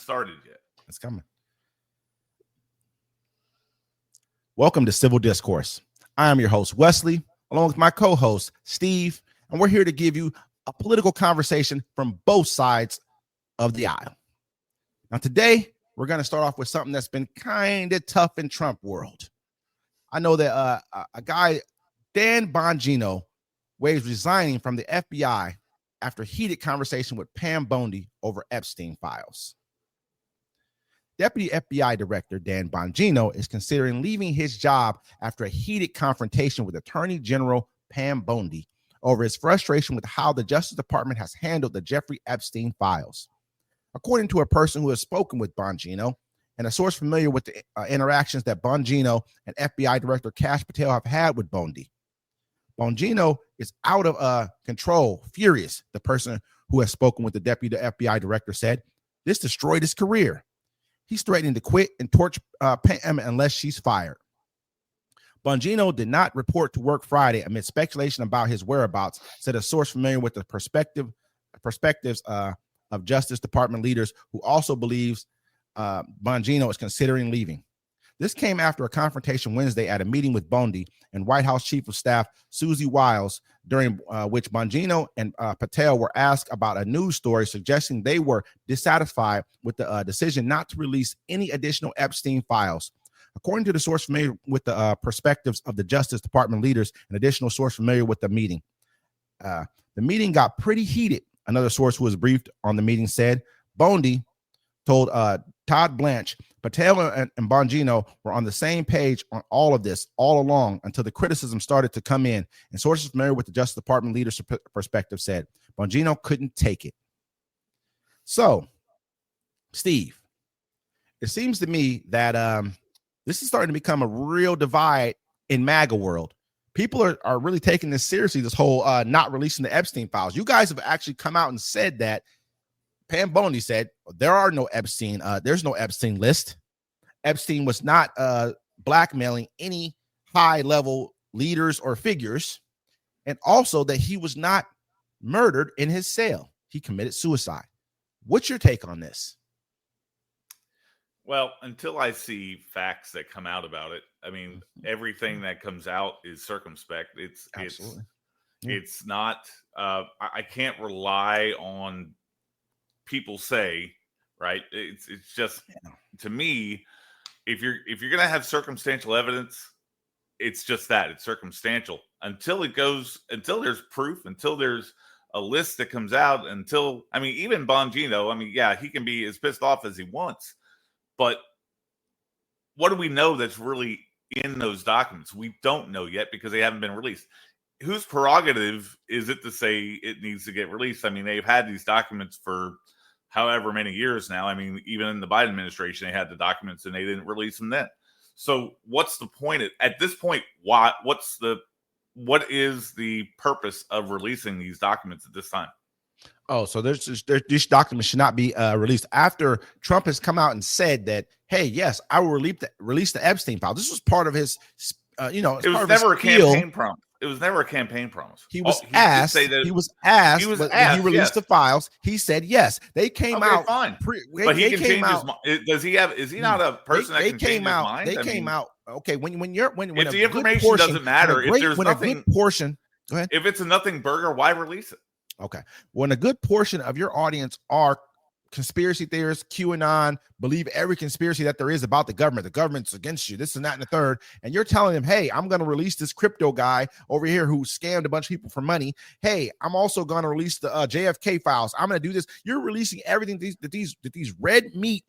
started yet. It's coming. Welcome to Civil Discourse. I am your host, Wesley, along with my co-host, Steve, and we're here to give you a political conversation from both sides of the aisle. Now, today, we're going to start off with something that's been kind of tough in Trump world. I know that a guy, Dan Bongino, waves resigning from the FBI after heated conversation with Pam Bondi over Epstein files. Deputy FBI Director Dan Bongino is considering leaving his job after a heated confrontation with Attorney General Pam Bondi over his frustration with how the Justice Department has handled the Jeffrey Epstein files. According to a person who has spoken with Bongino and a source familiar with the interactions that Bongino and FBI Director Kash Patel have had with Bondi, Bongino is out of control, furious. The person who has spoken with the Deputy FBI Director said, "This destroyed his career. He's threatening to quit and torch Pam unless she's fired." Bongino did not report to work Friday amid speculation about his whereabouts, said a source familiar with the perspectives of Justice Department leaders who also believes Bongino is considering leaving. This came after a confrontation Wednesday at a meeting with Bondi and White House Chief of Staff Susie Wiles, during which Bongino and Patel were asked about a news story suggesting they were dissatisfied with the decision not to release any additional Epstein files. According to the source familiar with the perspectives of the Justice Department leaders, an additional source familiar with the meeting got pretty heated. Another source who was briefed on the meeting said Bondi told Todd Blanche, Patel and Bongino were on the same page on all of this all along until the criticism started to come in. And sources familiar with the Justice Department leaders' perspective said Bongino couldn't take it. So, Steve, it seems to me that this is starting to become a real divide in MAGA world. People are really taking this seriously, this whole not releasing the Epstein files. You guys have actually come out and said that. Pam Bondi said there are no Epstein. There's no Epstein list. Epstein was not blackmailing any high-level leaders or figures, and also that he was not murdered in his cell. He committed suicide. What's your take on this? Well, until I see facts that come out about it, I mean, everything that comes out is circumspect. It's not. I can't rely on people say, right? It's just, to me, if you're gonna have circumstantial evidence, it's just that, it's circumstantial until there's proof, until there's a list that comes out, even Bongino, he can be as pissed off as he wants, but what do we know that's really in those documents? We don't know yet because they haven't been released. Whose prerogative is it to say it needs to get released? I mean, they've had these documents for however many years now. I mean, even in the Biden administration, they had the documents and they didn't release them then. So what's the point at this point? What is the purpose of releasing these documents at this time? Oh, so these documents should not be released after Trump has come out and said that, hey, yes, I will release the Epstein file. This was part of his, it was never a campaign promise. It was never a campaign promise. He was asked. He was asked. When he released the files, he said yes. They came out. Fine. But he can change his mind. Does he have? Is he not a person that can change his mind? They came out. Okay, when if the information doesn't matter, if there's nothing, a good portion. Go ahead. If it's a nothing burger, why release it? Okay. When a good portion of your audience are conspiracy theorists, QAnon, believe every conspiracy that there is about the government's against you, this and that and the third, and you're telling them, hey, I'm going to release this crypto guy over here who scammed a bunch of people for money. Hey, I'm also going to release the JFK files. I'm going to do this. You're releasing everything that these red meat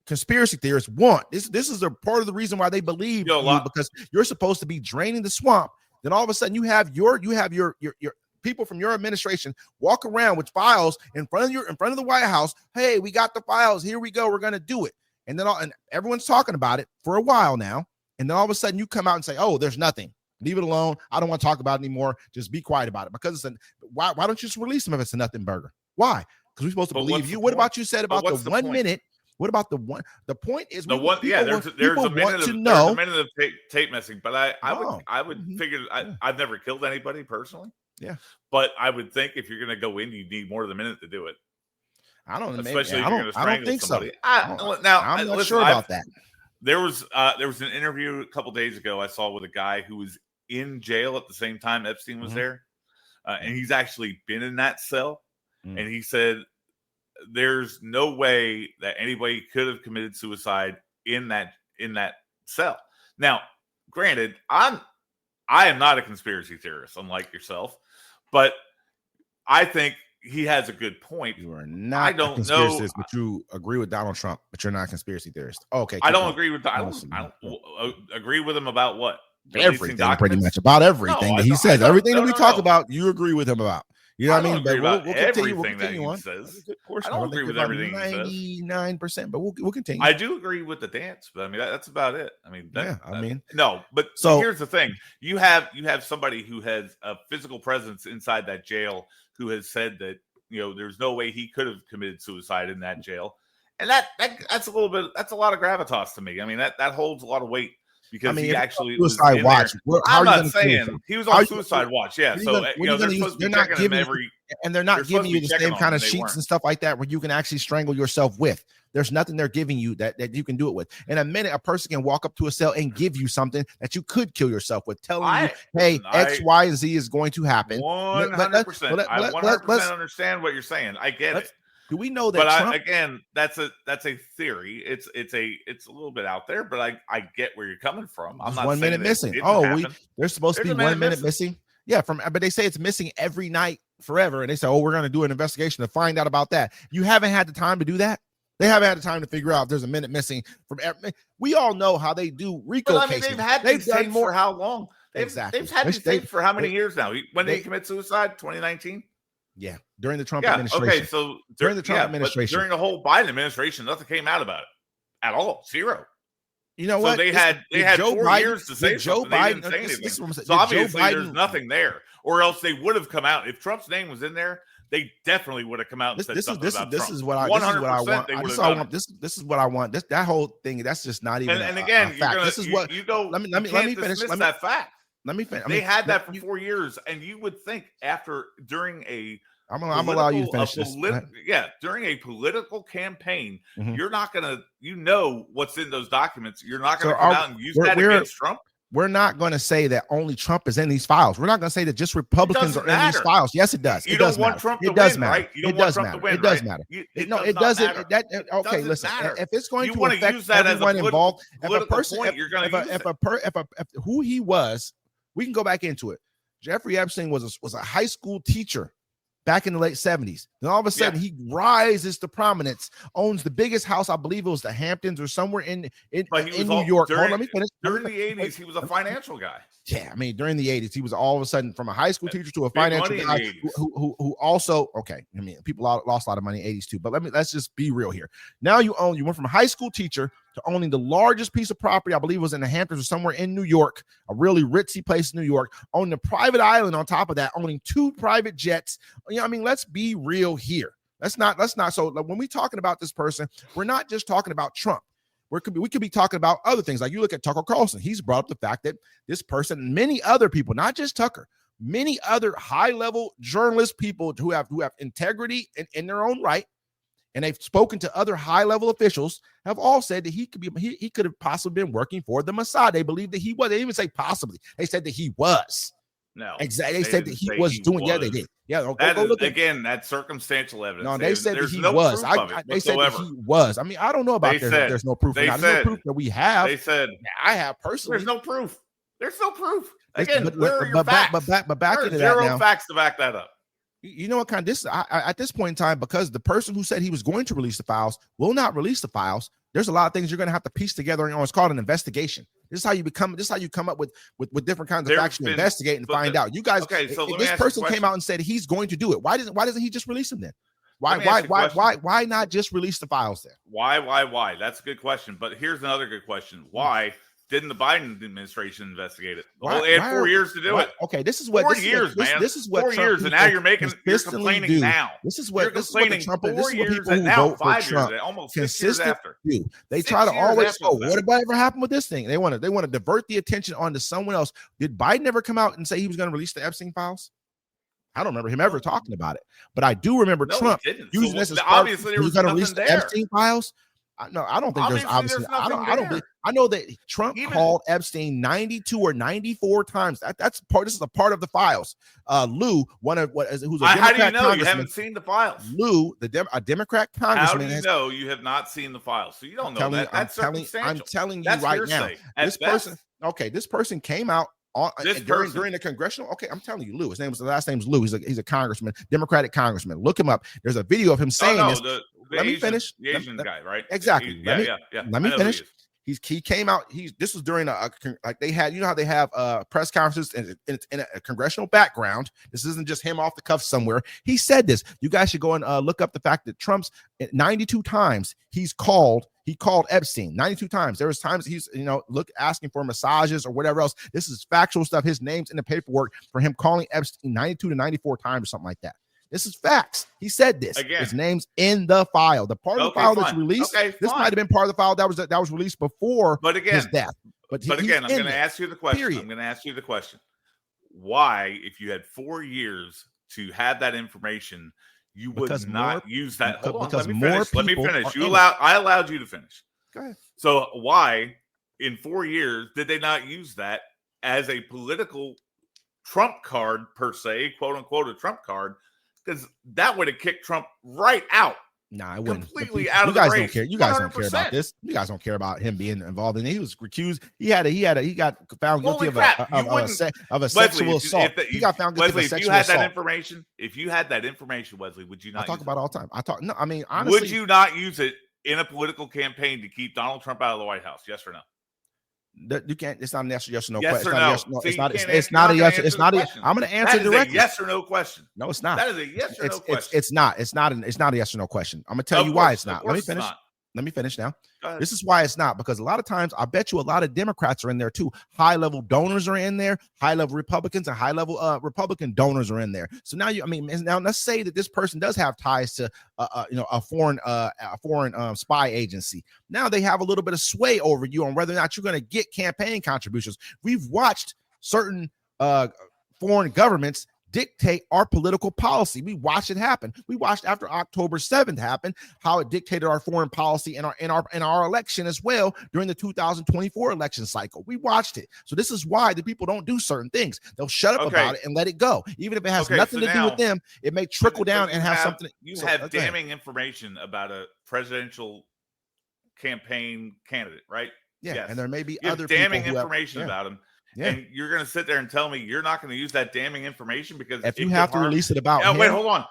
conspiracy theorists want. This is a part of the reason why they believe you, because you're supposed to be draining the swamp. Then all of a sudden you have your people from your administration walk around with files in front of the White House. Hey, we got the files. Here we go. We're going to do it. And then everyone's talking about it for a while now. And then all of a sudden you come out and say, oh, there's nothing. Leave it alone. I don't want to talk about it anymore. Just be quiet about it. Because why don't you just release them if it's a nothing burger? Why? Because we're supposed to believe you. What about you said about the 1 minute? What about the one? The point is, there's a minute of tape messing, but I would figure I've never killed anybody personally. Yeah, but I would think if you're going to go in, you need more than a minute to do it. I don't know. Especially if you're going to strangle think somebody. So. I'm not sure about that. There was an interview a couple days ago I saw with a guy who was in jail at the same time Epstein was there, and he's actually been in that cell, and he said there's no way that anybody could have committed suicide in that cell. Now, granted, I am not a conspiracy theorist, unlike yourself, but I think he has a good point. You are not a conspiracy theorist, but you agree with Donald Trump, but you're not a conspiracy theorist. Okay. I don't agree with I don't agree with him about what? Everything, pretty much about everything that he says. Everything that we talk about, you agree with him about. You know what I mean? But we'll continue on. Says. I don't agree with everything 99%, but we'll continue. I do agree with the dance, but I mean that's about it. I mean, no. But so here's the thing: you have somebody who has a physical presence inside that jail who has said that there's no way he could have committed suicide in that jail, and that's a lot of gravitas to me. I mean that holds a lot was he actually suicide watch. I'm not saying he was on suicide watch. Yeah, so they're supposed to be checking him every, and they're not giving you the same kind of sheets and stuff like that where you can actually strangle yourself with. There's nothing they're giving you that you can do it with. In a minute, a person can walk up to a cell and give you something that you could kill yourself with, telling you, "Hey, X, Y, and Z is going to happen." 100%. I 100% understand what you're saying. I get it. Do we know that? But again, that's a theory. It's a little bit out there, but I get where you're coming from. I'm not 1 minute missing. There's supposed to be 1 minute missing. Yeah, but they say it's missing every night forever, and they say, we're going to do an investigation to find out about that. You haven't had the time to do that. They haven't had the time to figure out if there's a minute missing from every. We all know how they do RICO cases. They've had these tapes for how long? They've had these tapes for how many years now? When did he commit suicide? 2019. Yeah, during the Trump administration. Okay, so during the Trump administration, during the whole Biden administration, nothing came out about it at all. Zero. You know what? They had 4 years to say Joe Biden. They didn't say anything. So obviously, there's nothing there, or else they would have come out. If Trump's name was in there, they definitely would have come out and said something about Trump. This is what I want. This is what I want. That whole thing. That's just not even. And again, a fact. This is what you go. Let me finish. That fact. Let me finish. They had that for 4 years, and you would think during a. I'm gonna allow you to finish this. During a political campaign, you're not gonna, what's in those documents. You're not gonna come out and use that against Trump. We're not going to say that only Trump is in these files. We're not going to say that just Republicans are in these files. Yes, it does. You don't want Trump to win, right? It does matter. It does matter. No, it doesn't. Okay, listen. If it's going to affect everyone involved, if a person, if who he was, we can go back into it. Jeffrey Epstein was a high school teacher back in the late 70s. Then all of a sudden he rises to prominence, owns the biggest house, I believe it was the Hamptons or somewhere in New York. Let me finish. During the 80s, he was a financial guy. Yeah, I mean, during the 80s, he was all of a sudden from a high school teacher to a financial guy who also, okay, I mean, people lost a lot of money in the 80s too, but let's just be real here. Now you went from a high school teacher to owning the largest piece of property, I believe it was in the Hamptons or somewhere in New York, a really ritzy place in New York, owning a private island on top of that, owning 2 private jets. I mean, let's be real here. Let's not. So when we're talking about this person, we're not just talking about Trump. We could be talking about other things. Like you look at Tucker Carlson. He's brought up the fact that this person, many other people, not just Tucker, many other high-level journalist people who have integrity in their own right, and they've spoken to other high-level officials, have all said that he could have possibly been working for the Mossad. They believe that he was. They didn't even say possibly. They said that he was. No, exactly. They said that he was doing. Yeah, they did. Yeah, that's circumstantial evidence. No, they said that he was. They said that he was. I mean, I don't know about there's no proof. There's no proof that we have. They said I have personally. There's no proof. There's no proof. Again, where are your facts? But back into that now. Zero facts to back that up. You know what kind of this? At this point in time, because the person who said he was going to release the files will not release the files. There's a lot of things you're going to have to piece together. It's called an investigation. This is how you come up with different kinds of facts to investigate and find out. You guys, so if this person came out and said he's going to do it, why doesn't he just release them then? Why not just release the files then? Why? That's a good question. But here's another good question. Why didn't the Biden administration investigate it? They had 4 years to do it. Okay, this is what 4 years, man. This is what 4 years, and now you're complaining now. This is what Trump. This is what people who now, vote for Trump almost 6 years after. Do. They try to always go, what ever happened with this thing? They want to divert the attention onto someone else. Did Biden ever come out and say he was going to release the Epstein files? I don't remember him ever talking about it, but I do remember Trump using this as obviously there was nothing there. Epstein files. No, I don't think there's obviously. I don't believe. I know that Trump called Epstein 92 or 94 times. That's part. This is a part of the files. Lou, who's a Democrat. How do you know? You haven't seen the files. Lou, a Democrat congressman. How do you know you have not seen the files? So you don't know that. That's circumstantial. I'm telling you right now. This person. Okay, this person came out during the congressional. Okay, I'm telling you, Lou. His last name's Lou. He's a congressman, Democratic congressman. Look him up. There's a video of him saying this. Let me finish. The Asian guy, right? Exactly. Let me finish. He came out. This was during like they had, how they have press conferences in a congressional background. This isn't just him off the cuff somewhere. He said this. You guys should go and look up the fact that Trump's 92 times he called Epstein 92 times. There was times he's asking for massages or whatever else. This is factual stuff. His name's in the paperwork for him calling Epstein 92 to 94 times or something like that. This is facts. He said this. Again. His name's in the file. The part of the file that's released. This might have been part of the file that was released before his death. But again, I'm going to ask you the question. I'm going to ask you the question. Why, if you had 4 years to have that information, you would not use that? Hold on. Let me finish. I allowed you to finish. Go ahead. So why, in 4 years, did they not use that as a political trump card per se, quote unquote, a trump card? Because that would have kicked Trump right out. Nah, I wouldn't. Completely out of the race. Don't care. You guys 100%. Don't care about this. You guys don't care about him being involved in it. He was recused. He got found guilty of a sexual assault. He got found guilty of a sexual assault. If you had that information, Wesley, would you not? I talk about it all the time. No, I mean, honestly, would you not use it in a political campaign to keep Donald Trump out of the White House? Yes or no? You can't. It's not a yes or no question. It's not a yes. It's not a. I'm going to answer directly. Yes or no question. No, it's not. That is a yes or no question. It's not. It's not a yes or no question. I'm going to tell you why it's not. Let me finish. Let me finish now. This is why it's not, because a lot of times I bet you a lot of Democrats are in there too. High level donors are in there. High level Republicans and high level Republican donors are in there. So now now let's say that this person does have ties to a foreign spy agency. Now they have a little bit of sway over you on whether or not you're going to get campaign contributions. We've watched certain foreign governments dictate our political policy. We watched it happen. We watched after October 7th happen, how it dictated our foreign policy in our election as well during the 2024 election cycle. We watched it. So this is why the people don't do certain things. They'll shut up about it and let it go. Even if it has nothing to do with them, it may trickle down and have something. You have damning information about a presidential campaign candidate, right? Yeah, yes. And there may be other damning information about him. Yeah. And you're going to sit there and tell me you're not going to use that damning information because if you have to release it about him. Wait, hold on.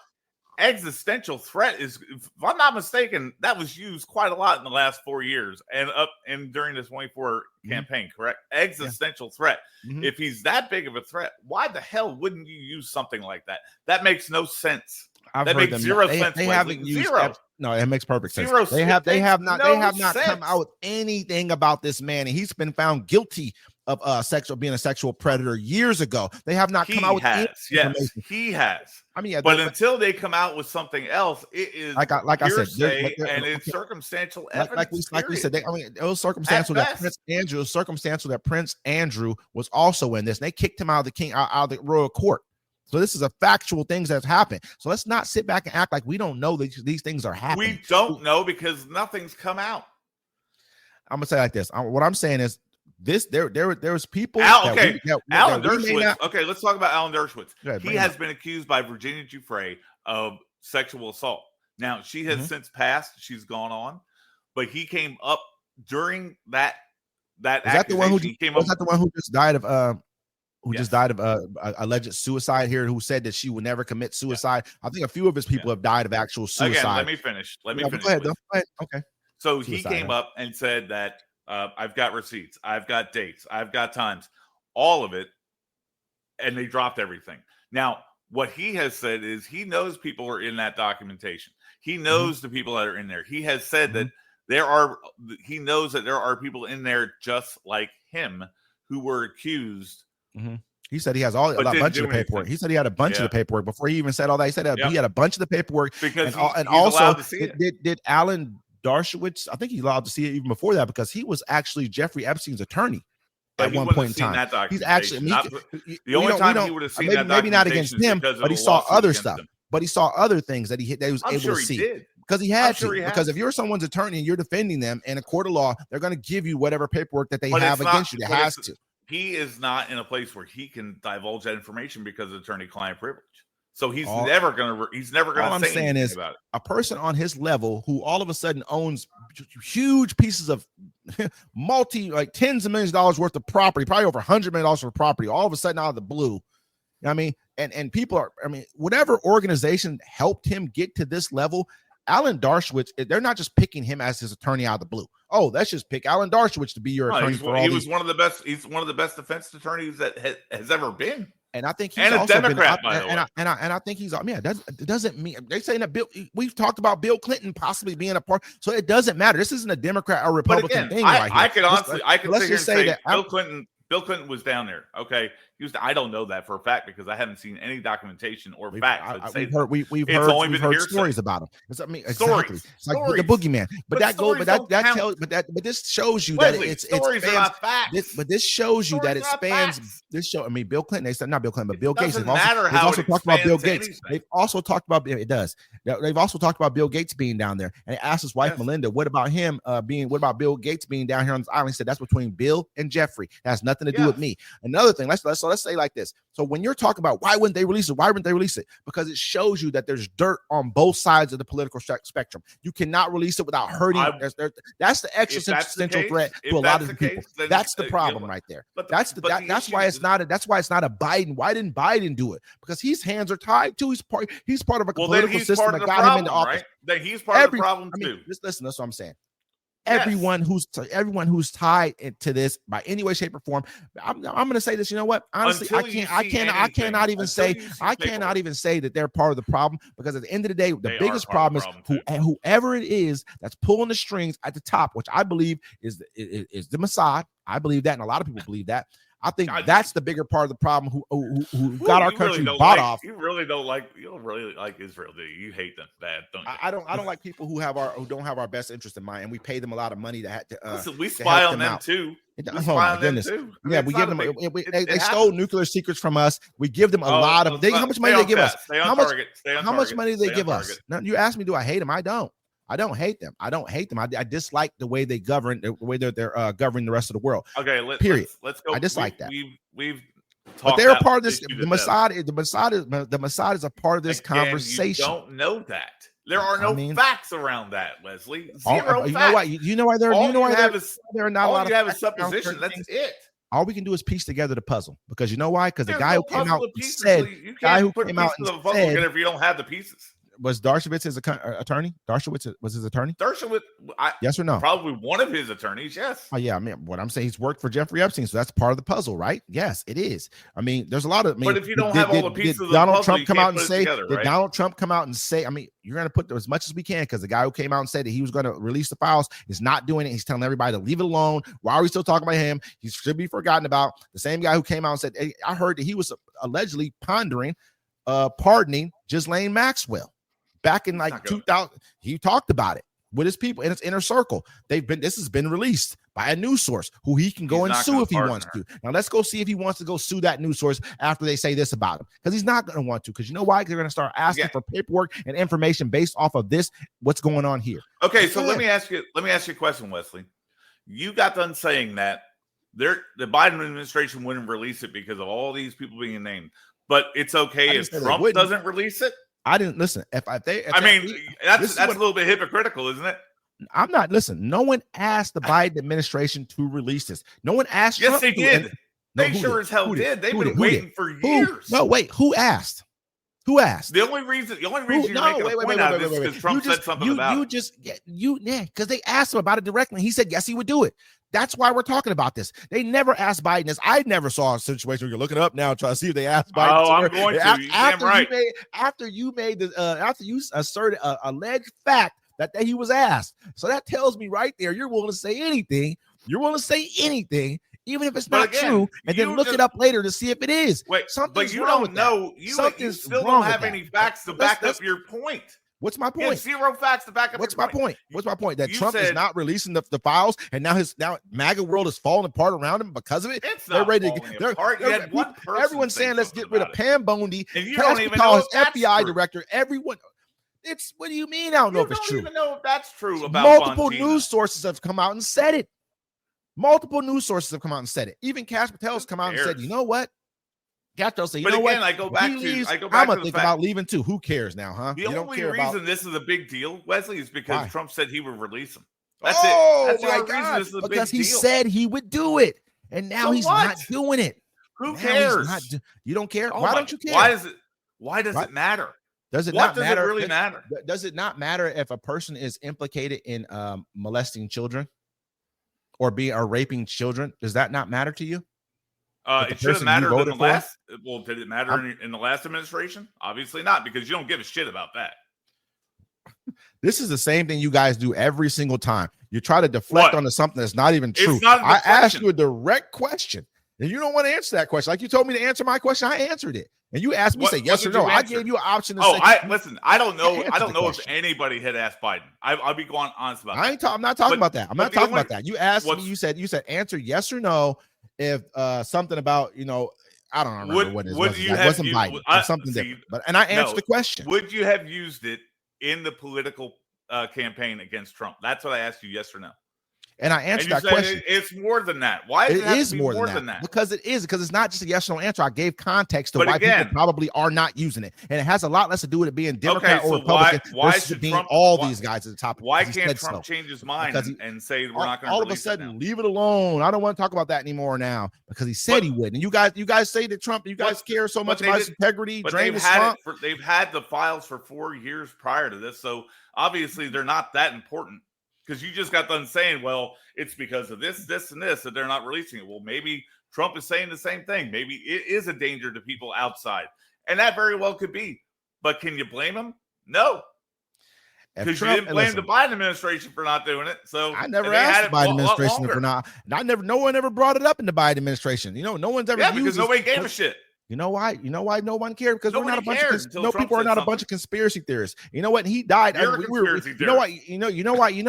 Existential threat is, if I'm not mistaken, that was used quite a lot in the last 4 years and during the 24 campaign, correct? Existential threat. Mm-hmm. If he's that big of a threat, why the hell wouldn't you use something like that? That makes no sense. That makes zero sense. They haven't used zero. No, it makes perfect sense. Zero. They have not come out with anything about this man, and he's been found guilty of being a sexual predator years ago. They have not come out with information. He has. I mean, but until they come out with something else, it is like I said, and it's circumstantial evidence. Like we said, it was circumstantial that Prince Andrew was also in this, and they kicked him out of the royal court. So this is a factual things that's happened. So let's not sit back and act like we don't know these things are happening. We don't know because nothing's come out. I'm gonna say like this. What I'm saying is this: there was people. Alan Dershowitz. Okay, let's talk about Alan Dershowitz. He has been accused by Virginia Giuffre of sexual assault. Now she has since passed; she's gone on, but he came up during that. Was that the one who just died of? Just died of alleged suicide here, who said that she would never commit suicide. I think a few of his people have died of actual suicide. Again, let me finish. Go ahead. Okay. So he came up and said that I've got receipts, I've got dates, I've got times, all of it, and they dropped everything. Now, what he has said is he knows people are in that documentation. He knows the people that are in there. He has said that he knows that there are people in there just like him who were accused. Mm-hmm. He said he has a bunch of the paperwork. He said he had a bunch of the paperwork before he even said all that. He said he had a bunch of the paperwork because and also did Alan Dershowitz. I think he's allowed to see it even before that because he was actually Jeffrey Epstein's attorney. But at one point in time. He's actually the only time he would have seen that maybe not against him, but he saw other stuff. But he saw other things that he was able to see. Did. Because he had to. Because if you're someone's attorney and you're defending them in a court of law, they're going to give you whatever paperwork that they have against you. They has to. He is not in a place where he can divulge that information because of attorney-client privilege. So he's never gonna all I'm say saying is about it. A person on his level who all of a sudden owns huge pieces of like tens of millions of dollars worth of property, probably over $100 million worth of property, all of a sudden out of the blue. You know what I mean? And people are, I mean, whatever organization helped him get to this level, Alan Dershowitz, they're not just picking him as his attorney out of the blue. Oh, let's just pick Alan Dershowitz to be your attorney for all he was one of the best. He's one of the best defense attorneys that has ever been. And I think he's and a also Democrat, been, by the way. And I think he's, yeah, it doesn't mean they're saying that we've talked about Bill Clinton possibly being a part, so it doesn't matter. This isn't a Democrat or Republican thing right here. I could honestly, I could sit here and say that Bill Clinton was down there. Okay, I don't know that for a fact because I haven't seen any documentation or facts. We've heard stories about him. Exactly. It's like the boogeyman. But this shows you that it spans. But this shows you that it spans. I mean, Bill Clinton. They said not Bill Clinton, but Bill Gates. They've also talked about Bill Gates. They've also talked about it. Does. They've also talked about Bill Gates being down there, and they asked his wife Melinda, "What about him being? What about Bill Gates being down here on this island?" He said, "That's between Bill and Jeffrey. That has nothing to do with me." Another thing. Let's say like this. So when you're talking about why wouldn't they release it? Why wouldn't they release it? Because it shows you that there's dirt on both sides of the political spectrum. You cannot release it without hurting. That's the existential threat to a lot of people. That's the problem right there. That's why it's not a Biden. Why didn't Biden do it? Because his hands are tied too. He's part of a political system that got him into office. That he's part of the problem too. Listen, that's what I'm saying. Everyone who's tied to this by any way, shape, or form. I'm going to say this. You know what? Honestly, I cannot even say that they're part of the problem, because at the end of the day, the biggest problem is whoever it is that's pulling the strings at the top, which I believe is the Mossad. I believe that, and a lot of people believe that. I think that's the bigger part of the problem. Who got our country bought off? You don't really like Israel, do you? You hate them bad, don't you? I don't like people who don't have our best interest in mind, and we pay them a lot of money to listen, we spy on them too. Oh my goodness! Yeah, we give them. They stole nuclear secrets from us. We give them a lot of. How much money do they give us? How much money do they give us? Now you ask me, do I hate them? I don't. I don't hate them. I dislike the way they govern, the way they're governing the rest of the world. Okay, period. Let's go. I dislike that. We've but they're a part of this. The Mossad is a part of this conversation. You don't know that. There are no facts around that, Leslie. Zero facts. You know why? You know why they're not a lot of. All you have is supposition. That's it. All we can do is piece together the puzzle, because you know why? Because the guy who came out and said, if you don't have the pieces. Was Dershowitz his attorney? Dershowitz was his attorney? Yes or no? Probably one of his attorneys, yes. Oh, yeah. I mean, what I'm saying, he's worked for Jeffrey Epstein, so that's part of the puzzle, right? Yes, it is. I mean, there's a lot of. But if you don't have all the pieces of the Donald puzzle, Trump come out and say, did Donald Trump come out and say, I mean, you're going to put as much as we can, because the guy who came out and said that he was going to release the files is not doing it. He's telling everybody to leave it alone. Why are we still talking about him? He should be forgotten about. The same guy who came out and said, hey, I heard that he was allegedly pardoning Ghislaine Maxwell. Back in like 2000, he talked about it with his people in his inner circle. This has been released by a news source who he can go and sue if he wants to. Now let's go see if he wants to go sue that news source after they say this about him, because he's not going to want to. Because you know why? They're going to start asking for paperwork and information based off of this. What's going on here? Okay, so let me ask you a question, Wesley. You got done saying that the Biden administration wouldn't release it because of all these people being named, but it's okay if Trump doesn't release it. I didn't listen. That's a little bit hypocritical, isn't it? I'm not. Listen, no one asked the Biden administration to release this. No one asked. Yes, Trump they did. They sure as hell did. They've been waiting for years. No, wait. Who asked? Who asked? The only reason you're making a point out of this is because Trump said something about it. Because they asked him about it directly. He said yes, he would do it. That's why we're talking about this. They never asked Biden this. I never saw a situation where you're looking it up now trying to see if they asked Biden. Oh, I'm going to. After you asserted an alleged fact that he was asked. So that tells me right there, you're willing to say anything. You're willing to say anything, even if it's not true, and then look it up later to see if it is. Wait, but you don't know. You still don't have any facts to back up your point. What's my point? Zero facts to back up. What's my point? What's my point? That Trump is not releasing the files, and now MAGA world is falling apart around him because of it. They're ready to. Everyone's saying let's get rid of Pam Bondi. And you don't even know his FBI director. Everyone. What do you mean? I don't know if it's true. You don't even know if that's true about multiple Bongino. News sources have come out and said it. Multiple news sources have come out and said it. Even Cash Patel's come out and said, you know what? Gato said, you know what? I go back to I'm gonna think about leaving too. Who cares now, huh? The only reason this is a big deal, Wesley, is because Trump said he would release him. That's it. That's my God. Because he said he would do it, and now he's not doing it. Who cares? You don't care? Why don't you care? Why does it matter? Does it not matter? What does it really matter? Does it not matter if a person is implicated in molesting children or raping children? Does that not matter to you? It should have mattered in the last. Well, did it matter in the last administration? Obviously not, because you don't give a shit about that. This is the same thing you guys do every single time. You try to deflect onto something that's not even true. I asked you a direct question, and you don't want to answer that question. Like you told me to answer my question, I answered it. And you asked me, say yes or no. I gave you an option to say. Listen, I don't know. I don't know if anybody had asked Biden. I'll be going honest about that. I'm not talking about that. I'm not talking about that. You asked me, you said answer yes or no if something about, I don't remember what it was. It wasn't Biden. Something different. And I answered the question. Would you have used it in the political campaign against Trump? That's what I asked you, yes or no. And I answered that question. It's more than that. Why is it more than that? Because it's not just a yes or no answer. I gave context to why people probably are not using it, and it has a lot less to do with it being Democrat or Republican. Why should being Trump, all these guys at the top? Why can't Trump change his mind and say we're not going to? All of a sudden, leave it alone. I don't want to talk about that anymore now because he said he would. And you guys say that Trump, you guys care so much about his integrity. But they've had the files for 4 years prior to this, so obviously they're not that important. Because you just got done saying, well, it's because of this, and this that they're not releasing it. Well, maybe Trump is saying the same thing. Maybe it is a danger to people outside. And that very well could be. But can you blame him? No. Because you didn't blame the Biden administration for not doing it. So I never asked the Biden administration for not. No one ever brought it up in the Biden administration. No one's ever used because nobody gave a shit. You know why? No one cared because we're not a bunch of people are not a bunch of conspiracy theorists. You know what? And he died. You know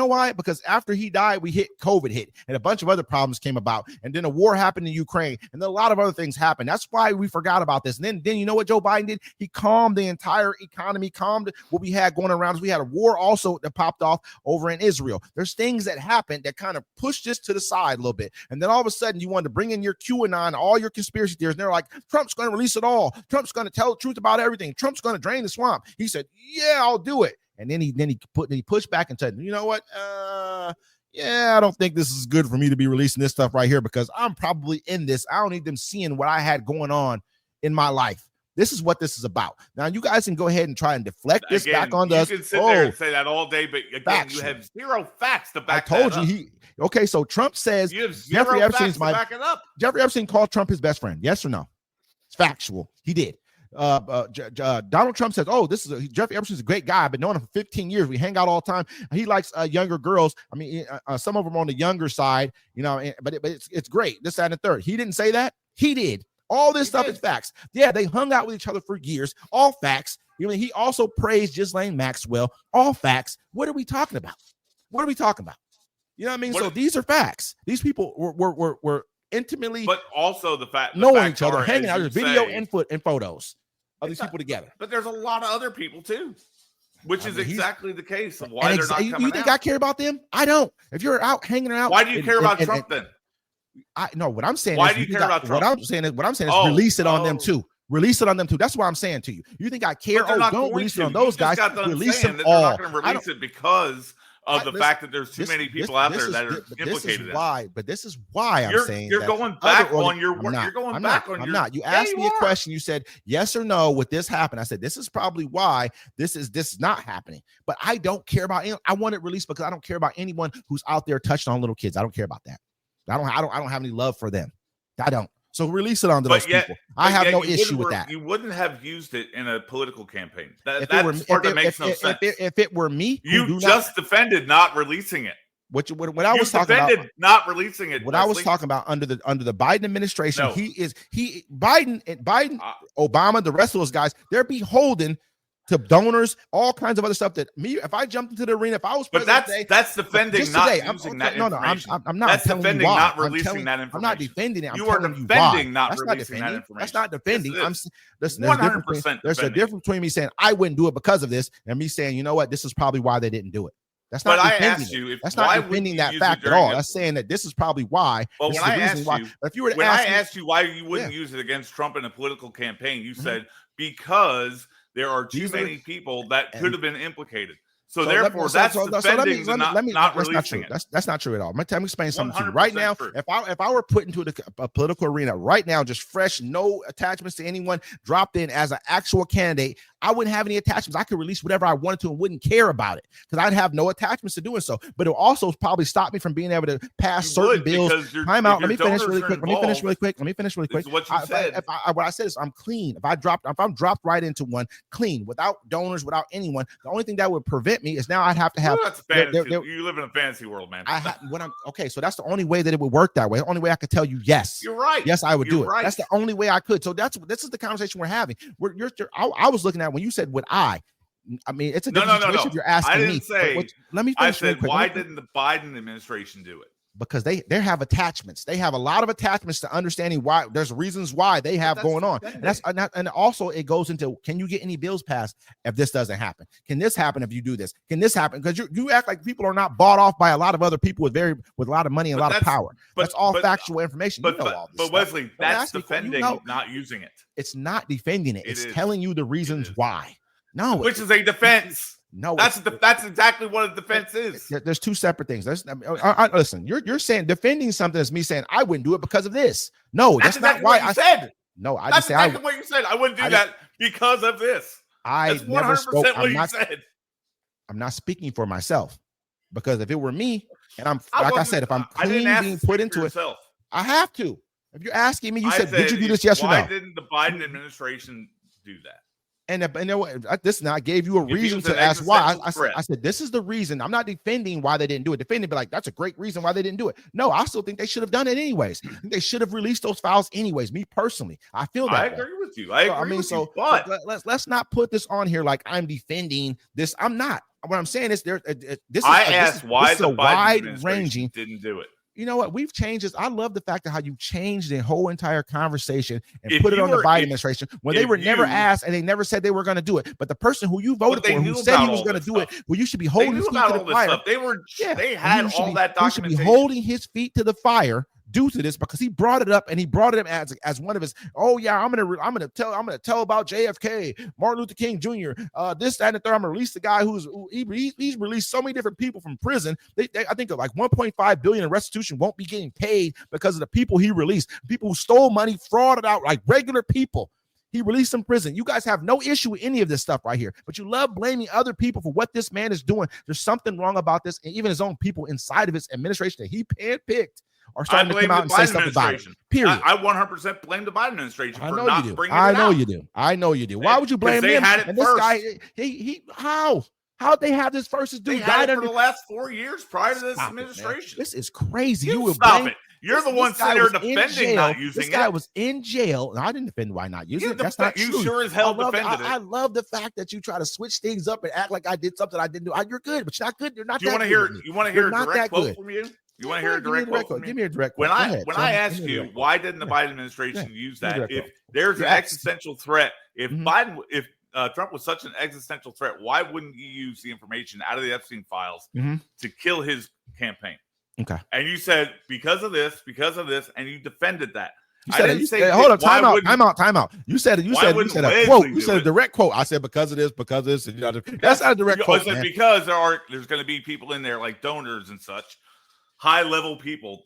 why? Because after he died, COVID hit, and a bunch of other problems came about, and then a war happened in Ukraine, and then a lot of other things happened. That's why we forgot about this. And then you know what Joe Biden did? He calmed the entire economy, calmed what we had going around. We had a war also that popped off over in Israel. There's things that happened that kind of pushed this to the side a little bit, and then all of a sudden you wanted to bring in your QAnon, all your conspiracy theories, and they're like, Trump's going to release it all. Trump's going to tell the truth about everything. Trump's going to drain the swamp. He said, yeah, I'll do it. And then he pushed back and said, you know what? I don't think this is good for me to be releasing this stuff right here because I'm probably in this. I don't need them seeing what I had going on in my life. This is what this is about. Now, you guys can go ahead and try and deflect this back onto us. You can sit there and say that all day, but again, you have zero facts to back that up. I told you. Okay, so Trump says Jeffrey Epstein's back it up. Jeffrey Epstein called Trump his best friend. Yes or no? It's factual. He did. Donald Trump says, Jeffrey Epstein's a great guy. I've been knowing him for 15 years. We hang out all the time. He likes younger girls. I mean, some of them on the younger side, but it's great. This, that, and the third. He didn't say that. He did. All this stuff is facts. Yeah, they hung out with each other for years. All facts. He also praised Ghislaine Maxwell. All facts. What are we talking about? What are we talking about? You know what I mean? So these are facts. These people were intimately, but also the fact knowing each other, hanging out. There's video and photos of these people together. But there's a lot of other people too, which is exactly the case of why they're not coming out. You think I care about them? I don't. If you're out hanging out, why do you care about Trump then? What I'm saying. Why do you care about Trump? What I'm saying is release it on them too. Release it on them too. That's what I'm saying to you. You think I care? Don't release it on those guys. Release them all. They're not going to release it because of the fact that there's too many people out there that are implicated. This is why I'm saying you're going back on your work. You're going back on your. I'm not. You asked me a question. You said yes or no. Would this happen? I said this is probably why this is not happening. But I don't care about it. I want it released because I don't care about anyone who's out there touching on little kids. I don't care about that. I don't have any love for them. I don't. So release it on those people. I have no issue with that. You wouldn't have used it in a political campaign. That's part that makes no sense. If it were me, you just defended not releasing it. What I was talking about, not releasing it. What I was talking about under the Biden administration, Biden, Obama, the rest of those guys, they're beholden to donors, all kinds of other stuff that if I jumped into the arena, if I was president today, that's defending not today, using that information. I'm not. That's defending not releasing that information. I'm not defending it. You are defending not releasing that information. That's not defending. Yes, listen, 100%. There's a difference between me saying I wouldn't do it because of this and me saying, you know what, this is probably why they didn't do it. That's not defending. That's not defending that fact at all. That's saying that this is probably why. Well, when I asked you, if you were when I asked you why you wouldn't use it against Trump in a political campaign, you said because there are too many people that could have been implicated. So therefore, that's defending not releasing it. That's not true at all. I'm going to explain something to you right now. True. If I were put into a political arena right now, just fresh, no attachments to anyone, dropped in as an actual candidate, I wouldn't have any attachments. I could release whatever I wanted to and wouldn't care about it because I'd have no attachments to doing so. But it will also probably stop me from being able to pass certain bills. Time out. Let me finish really quick. This is what you said. What I said is I'm clean. If I'm dropped right into one, clean, without donors, without anyone, the only thing that would prevent me is now I'd have to have. That's fantasy. You live in a fantasy world, man. So that's the only way that it would work that way. The only way I could tell you yes. You're right. Yes, I would do it. Right. That's the only way I could. So this is the conversation we're having. I was looking at when you said would I mean it's a different situation if you're asking me. I didn't say. Let me finish. I said why didn't the Biden administration do it? Because they have attachments. They have a lot of attachments to understanding why there's reasons why they have going on. And also it goes into, can you get any bills passed if this doesn't happen? Can this happen if you do this? Can this happen? Because you act like people are not bought off by a lot of other people with a lot of money and a lot of power. That's all factual information. But Wesley, that's defending not using it. It's not defending it. It's telling you the reasons why. No, which is a defense. No, that's exactly what a defense is. There's two separate things. Listen, you're saying defending something is me saying I wouldn't do it because of this. No, that's not why I said. No, I just say that's exactly what you said. I wouldn't do that because of this. That's 100% what you said. I'm not speaking for myself because if it were me and I'm like I said, if I'm clean being put into it, I have to. If you're asking me, you said, did you do this? Yes or no? Why didn't the Biden administration do that? And I gave you a reason to ask why. I said, this is the reason. I'm not defending why they didn't do it. Defending, but like, that's a great reason why they didn't do it. No, I still think they should have done it anyways. They should have released those files anyways. Me personally, I feel that. I agree with you. But let's not put this on here like I'm defending this. I'm not. What I'm saying is I asked why the Biden administration didn't do it. You know what? We've changed this. I love the fact that how you changed the whole entire conversation and put it on the Biden administration when they were never asked and they never said they were going to do it. But the person who you voted for, who said he was going to do it, well, you should be holding his feet to the fire. They had all that documentation. He should be holding his feet to the fire due to this because he brought it up and he brought it up as one of his. Oh yeah, I'm gonna tell about JFK, Martin Luther King Jr. This, that, and the third. I'm gonna release the guy he's released so many different people from prison. I think like 1.5 billion in restitution won't be getting paid because of the people he released. People who stole money, frauded out like regular people. He released from prison. You guys have no issue with any of this stuff right here, but you love blaming other people for what this man is doing. There's something wrong about this, and even his own people inside of his administration that he handpicked are starting to come out and say stuff about it. Period. I 100% blame the Biden administration for not bringing it out. I know you do. Why would you blame him? And this guy, how'd they have this first? Dude died for the last 4 years prior to this administration. This is crazy. You stop it. You're the one sitting there defending not using it. This guy was in jail, and I didn't defend why not using it. That's not true. You sure as hell defended it. I love the fact that you try to switch things up and act like I did something I didn't do. You're good, but you're not good. You're not. You want to hear a direct quote from you? You want to hear a direct quote from me? Give me a direct quote. When I ask you why didn't the Biden administration use that? If there's an existential threat, if Trump was such an existential threat, why wouldn't you use the information out of the Epstein files to kill his campaign? Okay. And you said because of this, and you defended that. Hold on, time out. You said a quote. You said a direct quote. I said because of this. That's not a direct quote. I said because there's going to be people in there like donors and such, high level people.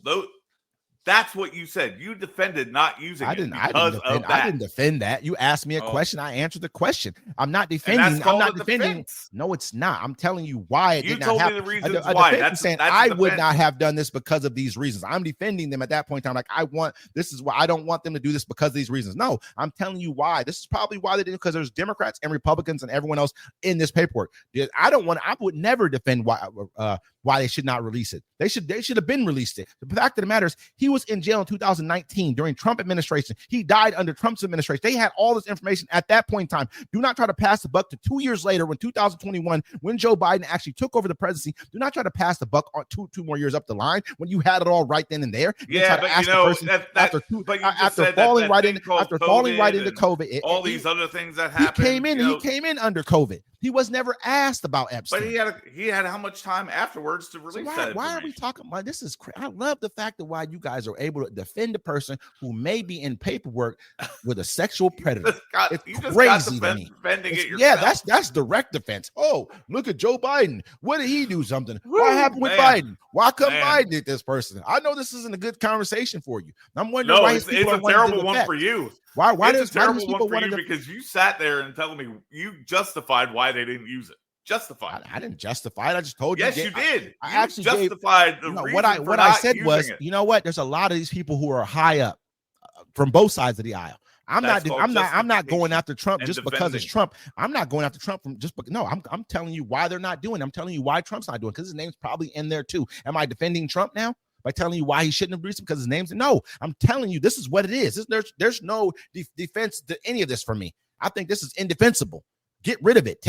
That's what you said. You defended not using it because of that. I didn't defend that. You asked me a question. I answered the question. I'm not defending. I'm not defending. Defense. No, it's not. I'm telling you why it did not happen. You told me the reasons why. That's saying I would not have done this because of these reasons. I'm defending them at that point in time. Like this is why I don't want them to do this because of these reasons. No, I'm telling you why. This is probably why they did it because there's Democrats and Republicans and everyone else in this paperwork. I would never defend why why they should not release it. They should have been released it. The fact of the matter is, he was in jail in 2019 during Trump administration. He died under Trump's administration. They had all this information at that point in time. Do not try to pass the buck to 2 years later, when 2021, when Joe Biden actually took over the presidency. Do not try to pass the buck on two more years up the line when you had it all right then and there. Yeah, but after falling right into COVID, all these other things that happened. He came in under COVID. He was never asked about Epstein. But he had how much time afterwards to release that? Why are we talking about this? I love the fact that why you guys are able to defend a person who may be in paperwork with a sexual predator. It's crazy to me. That's direct defense. Oh, look at Joe Biden. What did he do something? What happened with Biden? Why come Biden did this person? I know this isn't a good conversation for you. I'm wondering why it's a terrible one for you. Why it's a terrible one for you because you sat there and telling me you justified why they didn't use it. Justified. I didn't justify it. I just told you. Yes, you did. I actually justified the reason what I said was, you know what? There's a lot of these people who are high up from both sides of the aisle. I'm not going after Trump just because it's Trump. I'm not going after Trump I'm telling you why they're not doing it. I'm telling you why Trump's not doing it, because his name's probably in there too. Am I defending Trump now by telling you why he shouldn't have released it because his name's no? I'm telling you this is what it is. There's no defense to any of this for me. I think this is indefensible. Get rid of it.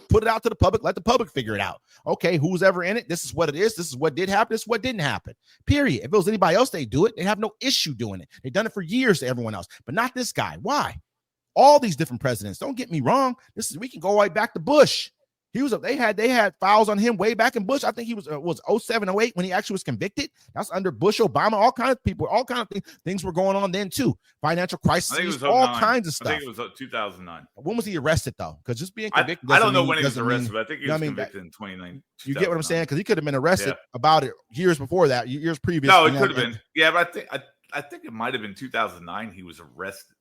Put it out to the public. Let the public figure it out. Okay, who's ever in it? This is what it is. This is what did happen. This is what didn't happen. Period. If it was anybody else, they do it. They have no issue doing it. They've done it for years to everyone else, but not this guy. Why? All these different presidents. Don't get me wrong. We can go right back to Bush. They had files on him way back in Bush. I think he was 07, 08 when he actually was convicted. That's under Bush, Obama, all kinds of people, all kinds of things were going on then too. Financial crisis, all kinds of stuff. I think it was 2009. When was he arrested though? Because just being convicted, I don't know when he was arrested, but I think he was convicted in 2009. You get what I'm saying? Because he could have been arrested about it years before that, years previous. No, it could have been. Yeah, but I think it might have been 2009. He was arrested.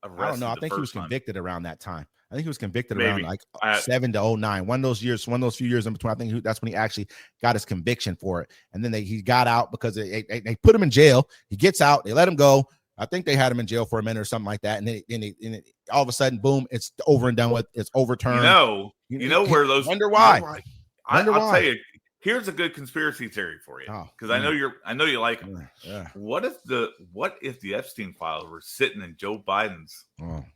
I don't know. I think he was convicted around that time. I think he was convicted around like 7 to 09. One of those few years in between. I think that's when he actually got his conviction for it. And then he got out because they put him in jail. He gets out. They let him go. I think they had him in jail for a minute or something like that. And then all of a sudden, boom, it's over and done with. It's overturned. You know where those. Wonder why. I'll tell you. Here's a good conspiracy theory for you, because I know you like them. Yeah. What if the Epstein files were sitting in Joe Biden's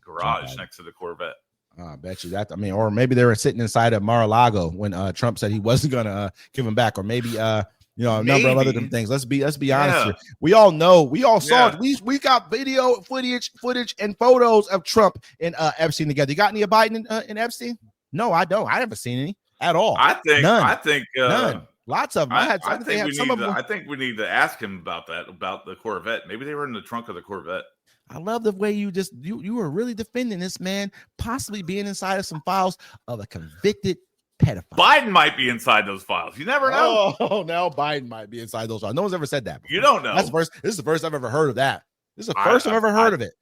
garage next to the Corvette? I bet you that. I mean, or maybe they were sitting inside of Mar-a-Lago when Trump said he wasn't going to give them back, or maybe a number of other things. Let's be honest here. We all know, we all saw it. We got video footage and photos of Trump and Epstein together. You got any of Biden and Epstein? No, I don't. I haven't seen any at all. I think none. Lots of them. I think we need to ask him about that, about the Corvette. Maybe they were in the trunk of the Corvette. I love the way you were really defending this man possibly being inside of some files of a convicted pedophile. Biden might be inside those files. You never know. Oh, now Biden might be inside those files. No one's ever said that before. You don't know. This is the first I've ever heard of that. This is the first I've ever heard of it.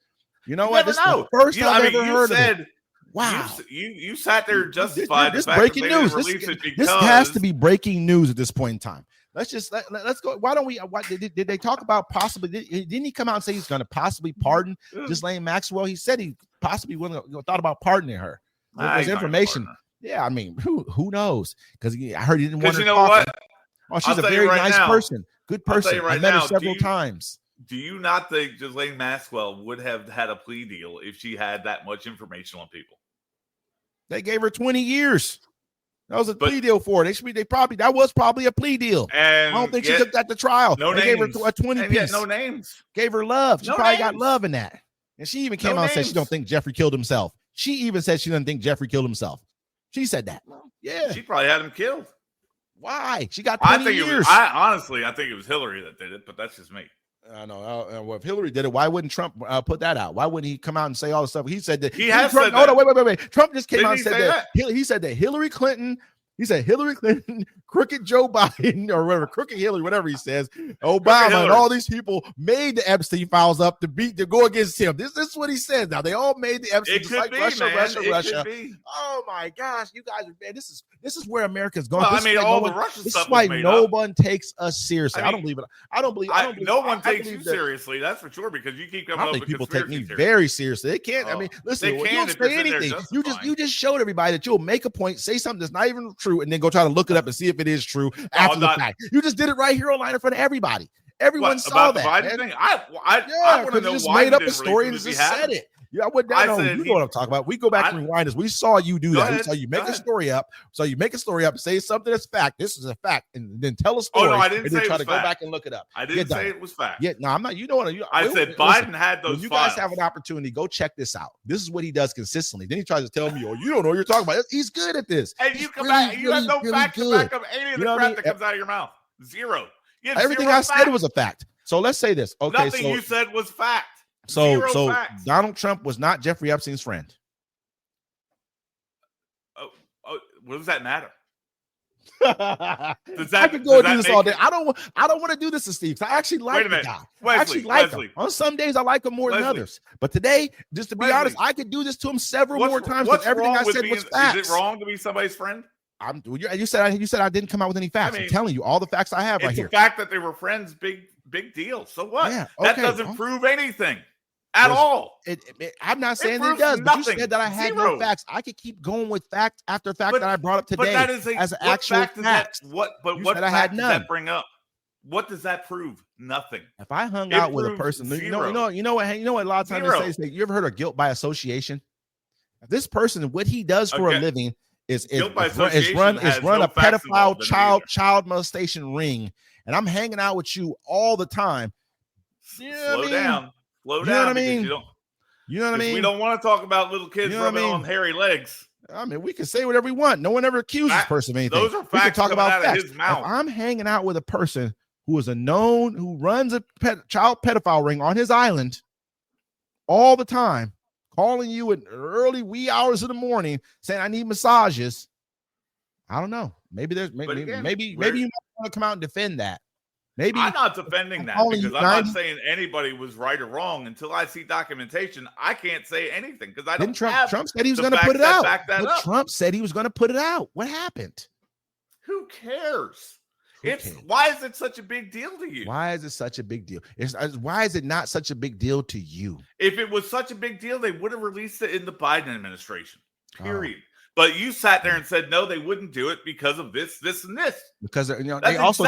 You know what? This is the first I've ever heard of it. Wow. You sat there justified. This breaking news. This has to be breaking news at this point in time. Let's go. Why don't we? Did they talk about possibly? Didn't he come out and say he's going to possibly pardon Ghislaine Maxwell? He said he possibly thought about pardoning her. There's information. Yeah, I mean, who knows? Because I heard he didn't want her. You know what? Oh, she's a very nice person, good person. I met her several times. Do you not think Ghislaine Maxwell would have had a plea deal if she had that much information on people? They gave her 20 years. That was a plea deal for her. That was probably a plea deal. And I don't think she took that to trial. They gave her a 20 piece. No names. Gave her love. She probably got love in that. And she even came out and said she don't think Jeffrey killed himself. She even said she doesn't think Jeffrey killed himself. She said that. Yeah. She probably had him killed. Why? She got 20 years. I think it was Hillary that did it, but that's just me. I know. Well, if Hillary did it, why wouldn't Trump put that out? Why wouldn't he come out and say all the stuff? He said that he has said that. No, wait. Trump just came out and said that. He said that Hillary Clinton. He said Hillary Clinton, crooked Joe Biden, or whatever, crooked Hillary, whatever he says, Obama, and all these people made the Epstein files up to go against him. This is what he says. Now they all made the Epstein, just like Russia. Oh my gosh, you guys, man, this is where America's going. All the Russian stuff. This is why no one takes us seriously. I don't believe it. No one takes you seriously. That's for sure, because you keep coming up with people take me very seriously. They can't. I mean, listen, you don't say anything. You just showed everybody that you'll make a point, say something that's not even true. true and then go try to look it up and see if it is true after the fact. You just did it right here online in front of everybody. Everyone saw that. About the Biden thing? I want to know just why made up a story and just said it. Yeah, I wouldn't know. You know what I'm talking about. We go back and rewind this. We saw you do that. We saw you make a story up. So you make a story up, say something that's fact. This is a fact, and then tell a story. Oh, no, I didn't say it was fact. Go back and look it up. I didn't say it was fact. Yeah, no, I'm not. You know what? I said Biden had those. You guys have an opportunity. Go check this out. This is what he does consistently. Then he tries to tell me, "Oh, you don't know what you're talking about." He's good at this. And you come back. You have no fact to back up any of the crap that comes out of your mouth. Zero. Everything I said was a fact. So let's say this. Okay, nothing you said was fact. So Donald Trump was not Jeffrey Epstein's friend. What does that matter? I could go and do this all day. I don't want to do this to Steve. I actually like the guy. I actually like him. On some days, I like him more than others. But today, just to be honest, I could do this to him several more times. But everything I said was facts. Is it wrong to be somebody's friend? You said I didn't come out with any facts. I'm telling you all the facts I have right here. It's the fact that they were friends. Big deal. So what? Yeah, okay. That doesn't prove anything. At all. I'm not saying it does, but you said that I had no facts. I could keep going with fact after fact that I brought up today. But that is as actual facts. What fact does that bring up? What does that prove? Nothing. If I hung out with a person, you know what? A lot of times they say, you ever heard of guilt by association? If this person, what he does for a living is run a pedophile child molestation ring, and I'm hanging out with you all the time. Slow down. Slow down. What I mean? You know what I mean? We don't want to talk about little kids rubbing on hairy legs. I mean, we can say whatever we want. No one ever accuses this person of anything. Those are facts. We can talk about facts. His mouth. If I'm hanging out with a person who runs a child pedophile ring on his island all the time, calling you at early wee hours of the morning, saying I need massages. I don't know. Maybe you might want to come out and defend that. Maybe I'm not defending that because I'm not saying anybody was right or wrong until I see documentation. I can't say anything because I don't. Trump said he was going to put it out. Trump said he was going to put it out. What happened? Who cares? Why is it such a big deal to you? Why is it such a big deal? Why is it not such a big deal to you? If it was such a big deal, they would have released it in the Biden administration. Period. But you sat there and said no, they wouldn't do it because of this, and this. Because they also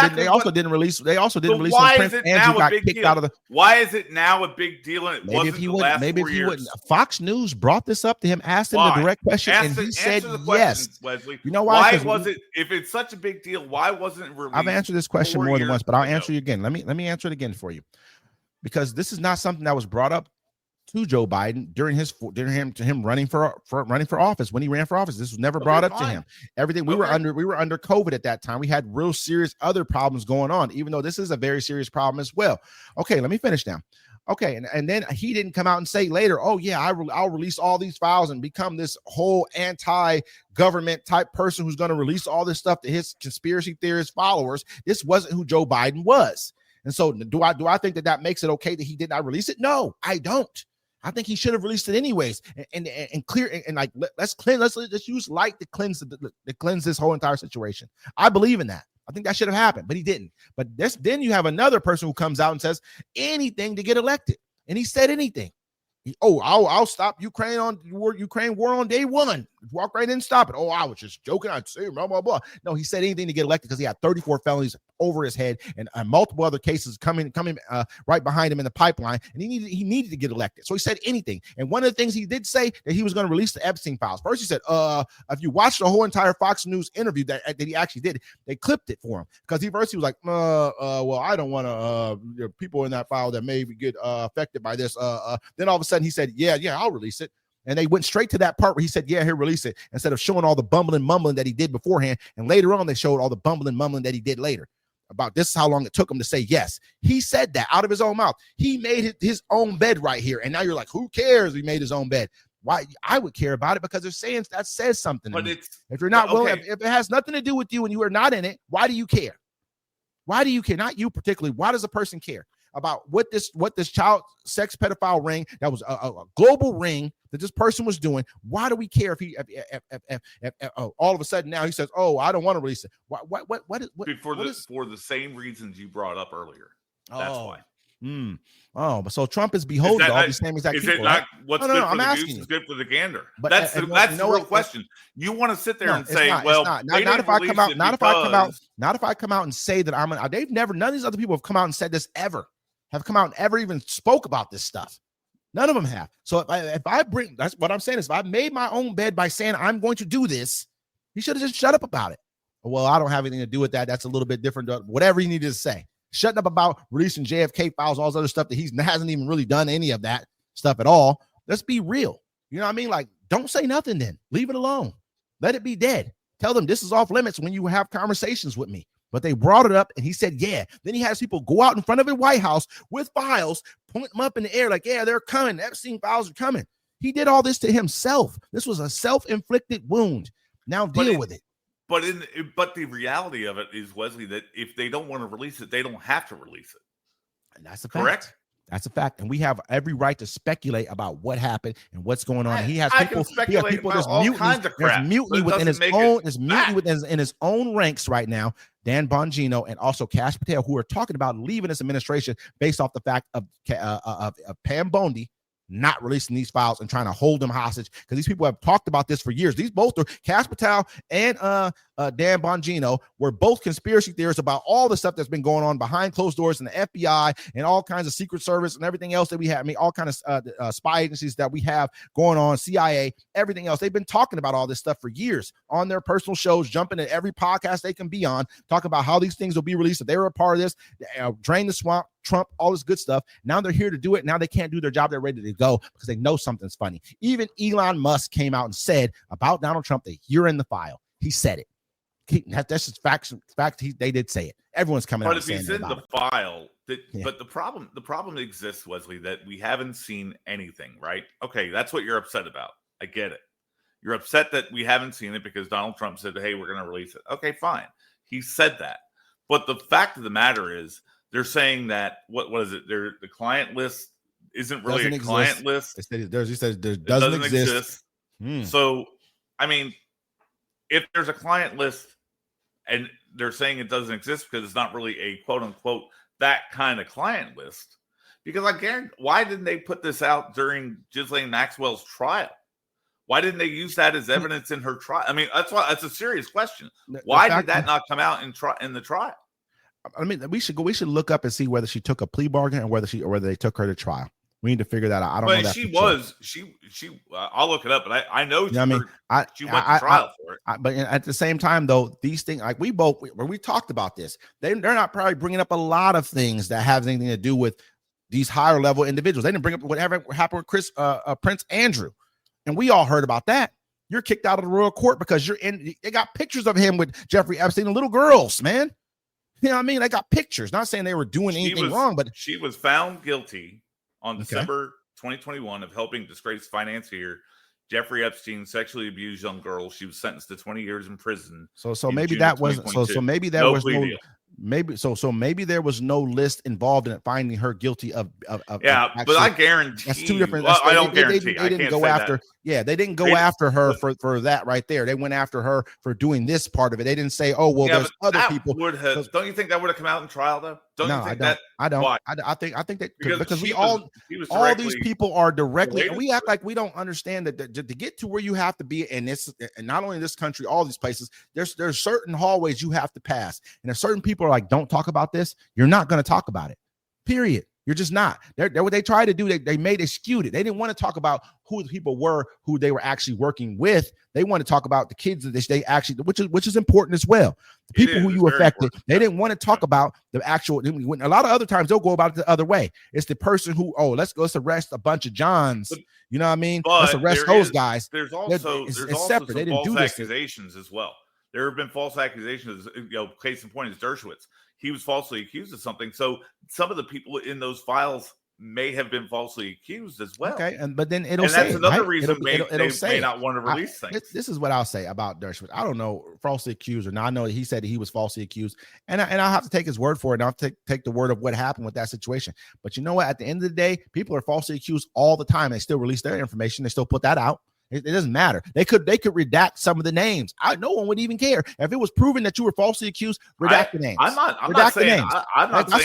didn't release. Why is it now a big deal? Why is it now a big deal? And it wasn't the last 4 years. Fox News brought this up to him, asked him the direct question, and he said yes. Leslie, you know why? Why was it? If it's such a big deal, why wasn't it released? I've answered this question more than once, but I'll answer you again. Let me answer it again for you, because this is not something that was brought up to Joe Biden during him running for office. When he ran for office, this was never brought up to him. Everything we were under COVID at that time. We had real serious other problems going on, even though this is a very serious problem as well. Okay, let me finish now. Okay, and then he didn't come out and say later, oh yeah, I'll release all these files and become this whole anti-government type person who's going to release all this stuff to his conspiracy theorist followers. This wasn't who Joe Biden was. And so do I think that makes it okay that he did not release it? No, I don't. I think he should have released it anyways, and clear and like let's use light to cleanse this whole entire situation. I believe in that. I think that should have happened, but he didn't. But then you have another person who comes out and says anything to get elected, and he said anything. I'll stop Ukraine war on day one. Walk right in and stop it. Oh, I was just joking. I'd say blah blah blah. No, he said anything to get elected because he had 34 felonies over his head and multiple other cases coming right behind him in the pipeline, and he needed to get elected. So he said anything. And one of the things he did say that he was going to release the Epstein files. First, he said, if you watch the whole entire Fox News interview that he actually did, they clipped it for him because he was like, well, I don't want to people in that file that may get affected by this. Then all of a sudden he said, yeah, I'll release it. And they went straight to that part where he said, yeah, he'll release it, instead of showing all the bumbling, mumbling that he did beforehand. And later on, they showed all the bumbling, mumbling that he did later. About this is how long it took him to say yes. He said that out of his own mouth. He made his own bed right here. And now you're like, who cares? He made his own bed. Why? I would care about it because they're saying that says something. But if you're not willing, if it has nothing to do with you and you are not in it, why do you care? Why do you care? Not you particularly. Why does a person care about what this child sex pedophile ring that was a global ring that this person was doing? Why do we care if all of a sudden now he says, oh, I don't want to release it? What is for the same reasons you brought up earlier? That's why. Oh, but so Trump is beholden to all these same exact people. Is it not what's good for the goose is good for the gander? But that's the real question. You want to sit there and say, not if I come out, not if I come out and say that they've never, none of these other people have come out and said this ever, have come out and ever even spoke about this stuff. None of them have. So if I bring, that's what I'm saying is if I made my own bed by saying I'm going to do this, he should have just shut up about it. Well, I don't have anything to do with that. That's a little bit different. Whatever he needed to say. Shutting up about releasing JFK files, all this other stuff that he hasn't even really done any of that stuff at all. Let's be real. You know what I mean? Like, don't say nothing then. Leave it alone. Let it be dead. Tell them this is off limits when you have conversations with me. But they brought it up and he said, yeah. Then he has people go out in front of the White House with files, point them up in the air like, yeah, they're coming. Epstein files are coming. He did all this to himself. This was a self-inflicted wound. Now deal with it. But the reality of it is, Wesley, that if they don't want to release it, they don't have to release it. And that's a fact. Correct? That's a fact. And we have every right to speculate about what happened and what's going on. And he has people there's mutiny within his own, in his own ranks right now. Dan Bongino and also Kash Patel, who are talking about leaving this administration based off the fact of Pam Bondi not releasing these files and trying to hold them hostage, because these people have talked about this for years. These both are Kash Patel and Dan Bongino were both conspiracy theorists about all the stuff that's been going on behind closed doors in the FBI and all kinds of Secret Service and everything else that we have. I mean, all kinds of spy agencies that we have going on, CIA, everything else. They've been talking about all this stuff for years on their personal shows, jumping at every podcast they can be on, talking about how these things will be released if they were a part of this, drain the swamp, Trump, all this good stuff. Now they're here to do it. Now they can't do their job. They're ready to go because they know something's funny. Even Elon Musk came out and said about Donald Trump that you're in the file. He said it. That's just facts. They did say it. Everyone's coming out. But if he's in the file, but the problem exists, Wesley, that we haven't seen anything. Right? Okay, that's what you're upset about. I get it. You're upset that we haven't seen it because Donald Trump said, "Hey, we're going to release it." Okay, fine. He said that. But the fact of the matter is, they're saying that what is it? The client list isn't really a client list. He said there doesn't exist. So, I mean, if there's a client list and they're saying it doesn't exist because it's not really a quote unquote that kind of client list, because I guarantee, why didn't they put this out during Ghislaine Maxwell's trial? Why didn't they use that as evidence in her trial? I mean, that's a serious question. Why did that not come out in the trial? I mean, we should look up and see whether she took a plea bargain or whether they took her to trial. We need to figure that out. I don't know that. I'll look it up, but I know she went to trial for it. But at the same time, though, these things, like we talked about this, they're not probably bringing up a lot of things that have anything to do with these higher level individuals. They didn't bring up whatever happened with Prince Andrew, and we all heard about that. You're kicked out of the royal court because they got pictures of him with Jeffrey Epstein and little girls, man. You know what I mean? They got pictures. Not saying they were doing anything wrong, but she was found guilty on December 2021 of helping disgraced financier Jeffrey Epstein sexually abused young girls. She was sentenced to 20 years in prison. So maybe that wasn't. So maybe there was no. Maybe so maybe there was no list involved in finding her guilty of yeah, but I guarantee that's two different. Well, I don't guarantee. They didn't go after. That. Yeah, they didn't go after her for that right there. They went after her for doing this part of it. They didn't say, "Oh, well, there's other people." Don't you think that would have come out in trial though? I don't. Why? I think that because all these people are directly. And we act like we don't understand that to get to where you have to be in this, and not only in this country, all these places. There's certain hallways you have to pass, and if certain people are like, "Don't talk about this," you're not going to talk about it. Period. You're just not. They're what they tried to do. They skewed it. They didn't want to talk about who the people were, who they were actually working with. They want to talk about the kids that they actually, which is important as well. The people who you affected. Important. They didn't want to talk about the actual. A lot of other times they'll go about it the other way. It's the person who, let's arrest a bunch of Johns. You know what I mean? Let's arrest those guys. There's also separate. They didn't do accusations as well. There have been false accusations. Case in point is Dershowitz. He was falsely accused of something. So some of the people in those files may have been falsely accused as well. Okay, but then it'll say that's another reason they may not want to release things. This is what I'll say about Dershowitz. I don't know, falsely accused or not. I know he said he was falsely accused, and I'll have to take his word for it. And I'll take the word of what happened with that situation. But you know what? At the end of the day, people are falsely accused all the time. They still release their information. They still put that out. It doesn't matter. They could redact some of the names. No one would even care if it was proven that you were falsely accused. Redact the names. I'm not saying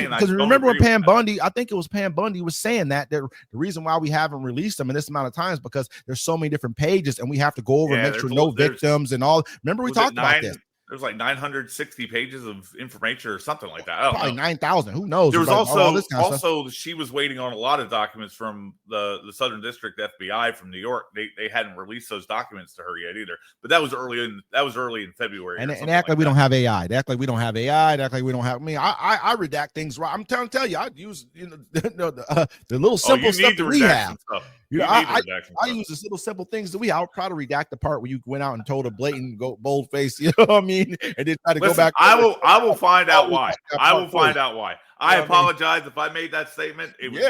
because remember when Pam Bundy, I think it was Pam Bundy was saying that the reason why we haven't released them in this amount of times because there's so many different pages and we have to go over and make sure no victims and all. Remember we talked about this. There's like 960 pages of information or something like that. Probably 9,000. Who knows? There was also she was waiting on a lot of documents from the Southern District FBI from New York. They hadn't released those documents to her yet either. But that was early in February. And they act like we don't have AI. They act like we don't have AI. They act like we don't have. I mean, I redact things right. I'm trying to tell you, I use the little simple stuff that we have. I use the little simple things that I'll try to redact the part where you went out and told a blatant bold face, you know what I mean? And then try to go back. I will find out why. I will find out why. I apologize if I made that statement. It was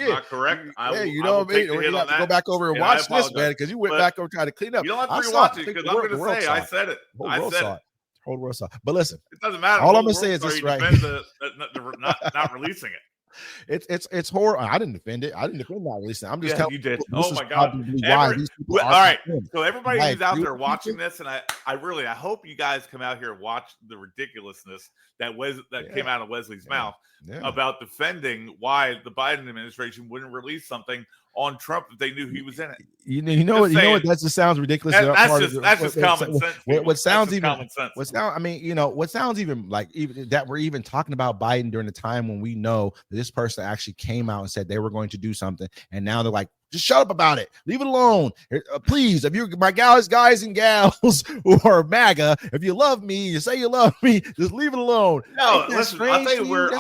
not correct. You know what I mean? You have to go back over and watch this, man, because you went back over trying to clean up. You don't have to rewatch it because I'm going to say I said it. I said it. Whole world saw it. But listen, it doesn't matter. All I'm gonna say is this, right? Not releasing it. It's horrible. I didn't defend it. I didn't defend not releasing it. I'm just telling you did. Oh my God! All right. So everybody who's out there watching this, and I hope you guys come out here and watch the ridiculousness that came out of Wesley's mouth about defending why the Biden administration wouldn't release something on Trump if they knew he was in it. You know what? That just sounds ridiculous. That's just common sense. What sounds even like that we're even talking about Biden during the time when we know that this person actually came out and said they were going to do something, and now they're like, just shut up about it. Leave it alone. Please, if you're my guys and gals who are MAGA, if you love me, you say you love me, just leave it alone. No, listen, I'll tell you where it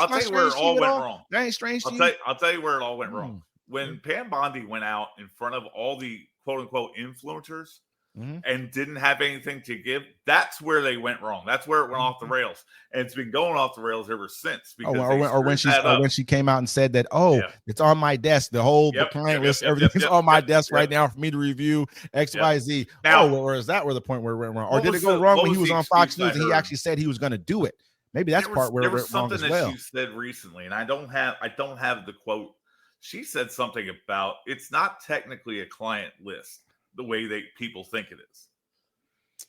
all went wrong. That ain't strange to you? I'll tell you where it all went wrong. When Pam Bondi went out in front of all the quote unquote influencers and didn't have anything to give, that's where they went wrong. That's where it went off the rails. And it's been going off the rails ever since. When she came out and said that, it's on my desk. The client list, everything's on my desk right now for me to review X, Y, Z. Now, or is that where the point where it went wrong? Or did it go wrong when he was on Fox News and he actually said he was going to do it? Maybe that's part where it went wrong as well. Something that she said recently, and I don't have the quote. She said something about it's not technically a client list the way people think it is.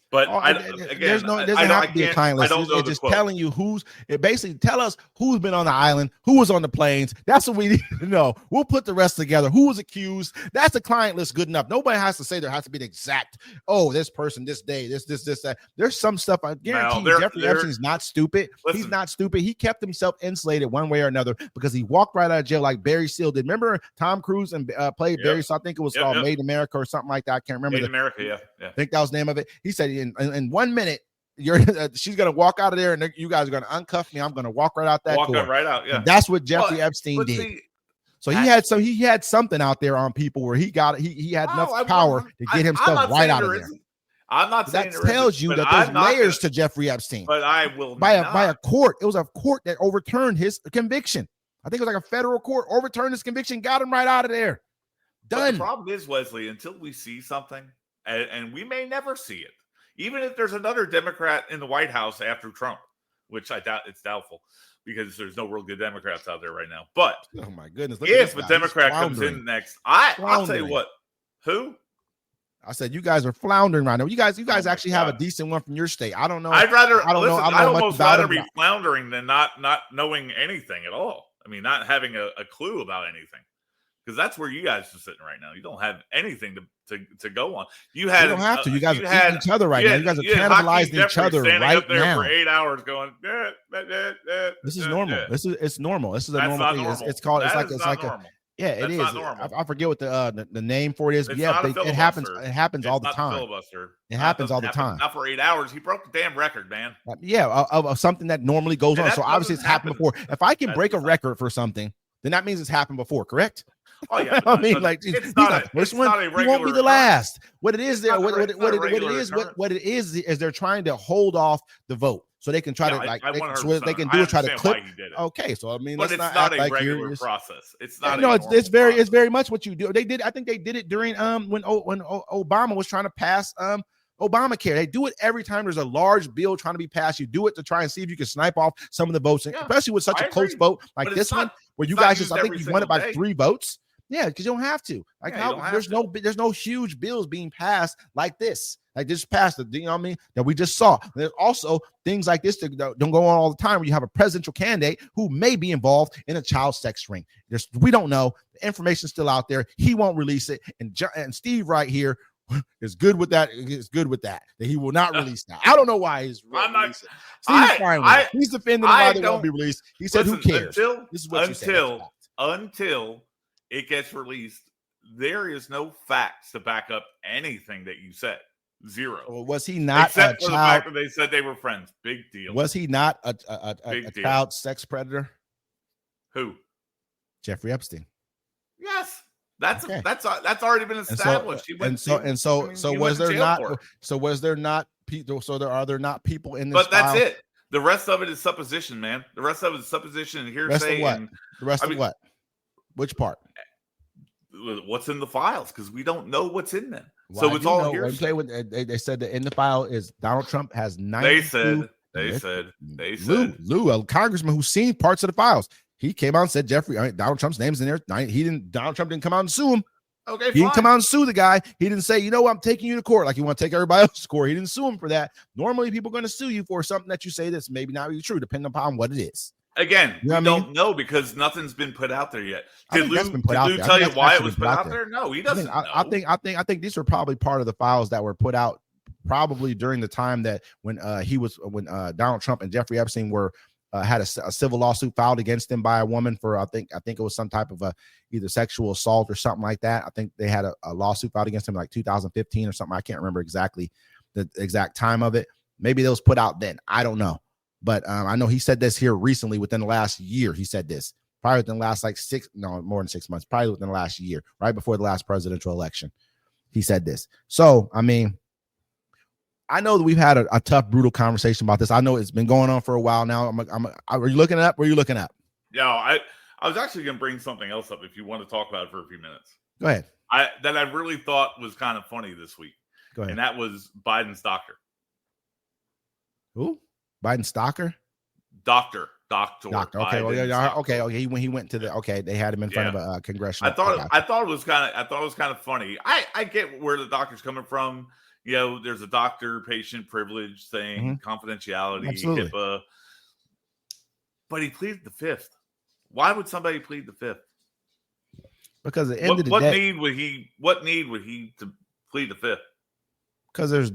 But it doesn't have to be a client list. It's just telling you basically tell us who's been on the island, who was on the planes. That's what we need to know. We'll put the rest together. Who was accused? That's a client list good enough. Nobody has to say there has to be an exact, this person, this day, this, that. There's some stuff I guarantee Jeffrey Epstein's not stupid. Listen, he's not stupid. He kept himself insulated one way or another because he walked right out of jail like Barry Seal did. Remember Tom Cruise and played Barry Seal? I think it was called Made in America or something like that. I can't remember. Made in America, yeah. I think that was the name of it. He said in 1 minute, she's gonna walk out of there, and you guys are gonna uncuff me. I'm gonna walk right out that door. Right out. Yeah, and that's what Jeffrey Epstein did. He had something out there on people where he had enough power to get himself right out of there. I'm not saying that tells you that there's layers to Jeffrey Epstein. But I will by a court. It was a court that overturned his conviction. I think it was like a federal court overturned his conviction, got him right out of there. Done. But the problem is, Wesley, until we see something, and we may never see it. Even if there's another Democrat in the White House after Trump, which I doubt, it's doubtful because there's no real good Democrats out there right now. But oh my goodness, if a Democrat comes in next, I'll tell you what. Who? I said you guys are floundering right now. You guys actually have a decent one from your state. I don't know. I'd almost rather be floundering than not knowing anything at all. I mean, not having a clue about anything. Because that's where you guys are sitting right now. You don't have anything to go on. You don't have to. You guys are eating each other right now. You guys are cannibalizing each other right up there now for 8 hours going. This is normal. It's normal. This is a normal thing. It's called. It's like normal. It is. I forget what the name for it is. But it happens. It happens all the time. Filibuster. It happens all the time. Not for 8 hours. He broke the damn record, man. Of something that normally goes on. So obviously it's happened before. If I can break a record for something, then that means it's happened before. Correct? Oh yeah, I mean, like he's not the first one. He won't be the last. What it is there, what it is they're trying to hold off the vote so they can try to they can try to clip. Okay, so I mean, but it's not a regular process. It's not. No, it's very much what you do. They did. I think they did it during when Obama was trying to pass Obamacare. They do it every time there's a large bill trying to be passed. You do it to try and see if you can snipe off some of the votes, especially with such a close vote like this one, where you guys I think you won it by 3 votes. Yeah, because you don't have to. Like, how there's no huge bills being passed like this. Like this passed, you know what I mean? That we just saw. There's also things like this that don't go on all the time where you have a presidential candidate who may be involved in a child sex ring. We don't know. The information's still out there. He won't release it. And Steve right here is good with that. Is good with that he will not release that. I don't know why he's releasing. Steve's fine with it. He's defending why they won't be released. He said, "Who cares?" This is what you said. Until it gets released, there is no facts to back up anything that you said. Zero. Well, was he not except for the fact that they said they were friends? Big deal. Was he not a child sex predator? Who? Jeffrey Epstein. Yes, that's already been established. Was there not people in this? But that's it. The rest of it is supposition, man. The rest of it is supposition and hearsay. The rest of what? Which part? What's in the files? Because we don't know what's in them. So it's all hearsay. They said that in the file is Donald Trump has 92. They said. Lou, a congressman who's seen parts of the files. He came out and said Donald Trump's name's in there. Donald Trump didn't come out and sue him. Okay, he didn't come out and sue the guy. He didn't say, you know what, I'm taking you to court like you want to take everybody else to court. He didn't sue him for that. Normally, people are going to sue you for something that you say that's maybe not really true, depending upon what it is. Again, we don't know because nothing's been put out there yet. Did Lou tell you why it was put out there? No, he doesn't. I think these were probably part of the files that were put out probably during the time that when Donald Trump and Jeffrey Epstein were had a civil lawsuit filed against them by a woman for I think it was some type of either sexual assault or something like that. I think they had a lawsuit filed against him like 2015 or something. I can't remember exactly the exact time of it. Maybe it was put out then. I don't know. But I know he said this here recently within the last year. He said this probably within the last more than 6 months, probably within the last year, right before the last presidential election. He said this. So, I mean, I know that we've had a tough, brutal conversation about this. I know it's been going on for a while now. Are you looking it up? Where are you looking up? Yeah, I was actually going to bring something else up if you want to talk about it for a few minutes. Go ahead. That I really thought was kind of funny this week. Go ahead. And that was Biden's doctor. Who? Biden stalker? Doctor. Okay. Well, yeah. Okay. When he went to they had him in front of a congressional. I thought it was kind of funny. I get where the doctor's coming from. You know, there's a doctor-patient privilege thing, confidentiality, absolutely. HIPAA. But he pleaded the fifth. Why would somebody plead the fifth? Because at the end of the day, what need would he to plead the fifth? Because there's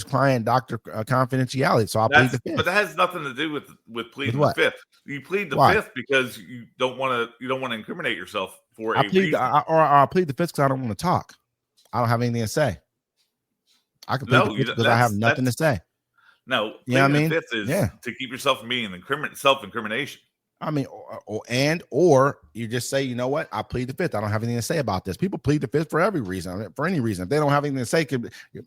client-doctor confidentiality. So I'll plead the fifth. But that has nothing to do with pleading the fifth. You plead the fifth because you don't want to incriminate yourself for a reason. I'll plead the fifth because I don't want to talk. I don't have anything to say. I can plead the fifth because I have nothing to say. No, pleading the fifth is to keep yourself from being self-incrimination. I mean, or you just say, you know what? I plead the fifth. I don't have anything to say about this. People plead the fifth for every reason, for any reason. If they don't have anything to say,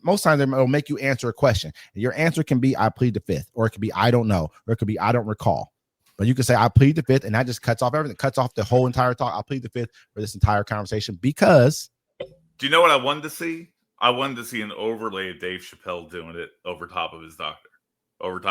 most times it'll make you answer a question. Your answer can be, I plead the fifth, or it could be, I don't know, or it could be, I don't recall. But you can say, I plead the fifth, and that just cuts off everything, cuts off the whole entire talk. I plead the fifth for this entire conversation because. Do you know what I wanted to see? I wanted to see an overlay of Dave Chappelle doing it over top of the doctor. Should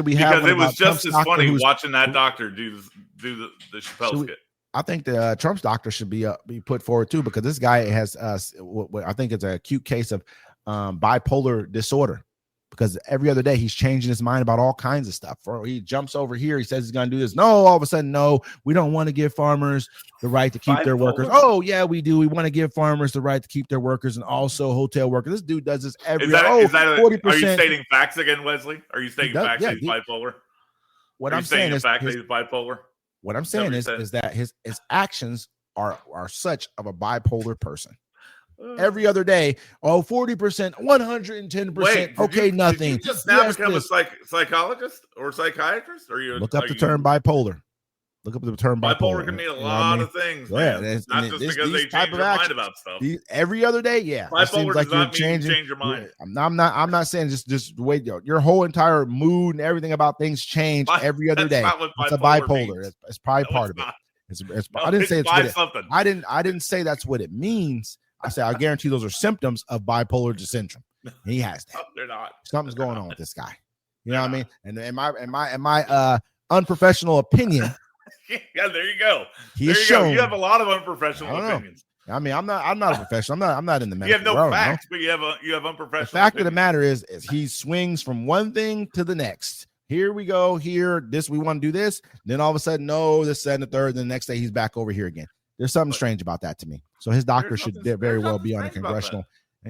we have? Because it was just as funny watching that doctor do the Chappelle skit. I think the Trump's doctor should be put forward too, because this guy has what I think is an acute case of bipolar disorder. Because every other day he's changing his mind about all kinds of stuff. Or he jumps over here, he says he's going to do this. No, all of a sudden, no, we don't want to give farmers the right to keep their workers. Oh, yeah, we do. We want to give farmers the right to keep their workers and also hotel workers. This dude does this every day. 40%. Are you stating facts again, Wesley? Are you stating facts that he's bipolar? What I'm saying is that he's bipolar. What I'm saying is that his actions are such of a bipolar person. Every other day, 40%, 110%. Okay, nothing. Did you just now become a psychologist or psychiatrist? Or look up the term bipolar. Look up the term bipolar. Bipolar can mean a lot of things. Yeah, not just because they change your mind about stuff. Every other day, yeah. Bipolar does not mean you change your mind. I'm not saying just the way your whole entire mood and everything about things change every other day. It's a bipolar. It's probably part of it. I didn't say it's something. I didn't say that's what it means. I say I guarantee those are symptoms of bipolar syndrome. He has that. No, they're not. Something's going on with this guy. You know what I mean? And in my unprofessional opinion, Yeah, there you go. He's there you shown. go. You have a lot of unprofessional opinions. I mean, I'm not a professional. I'm not in the medical You have no world, facts, but you have unprofessional. The fact opinions. of the matter is he swings from one thing to the next. Here we go. Here, we want to do this. Then all of a sudden, no, this, that, and the third. Then the next day, he's back over here again. There's something strange about that to me. So his doctor should very well be on a congressional.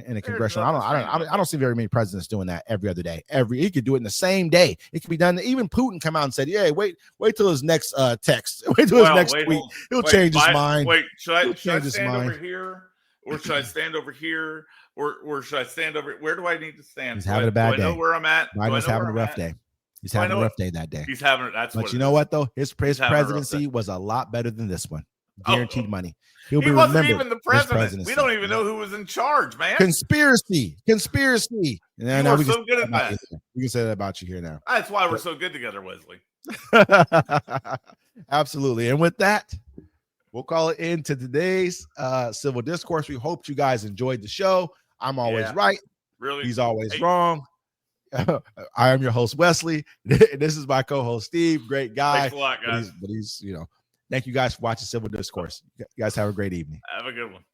In a congressional, I don't see very many presidents doing that every other day. He could do it in the same day. It could be done. Even Putin come out and said, "Yeah, wait till his next text. Wait till his next tweet. He'll change his mind." Wait, should I stand over here, or should I stand over here, or should I stand over? Where do I need to stand? He's having a bad day. I know where I'm at. Biden's having a rough day. He's having a rough day that day. He's having. That's. But you know what though? His presidency was a lot better than this one. Guaranteed money. He wasn't even the president. We don't even know who was in charge, man. Conspiracy. And now we so good at that. We can say that about you here now. That's why we're so good together, Wesley. Absolutely. And with that, we'll call it into today's civil discourse. We hope you guys enjoyed the show. I'm always right. Really? He's always wrong. I am your host, Wesley. This is my co-host, Steve. Great guy. Thanks a lot, guys. But he's thank you guys for watching Civil Discourse. You guys have a great evening. Have a good one.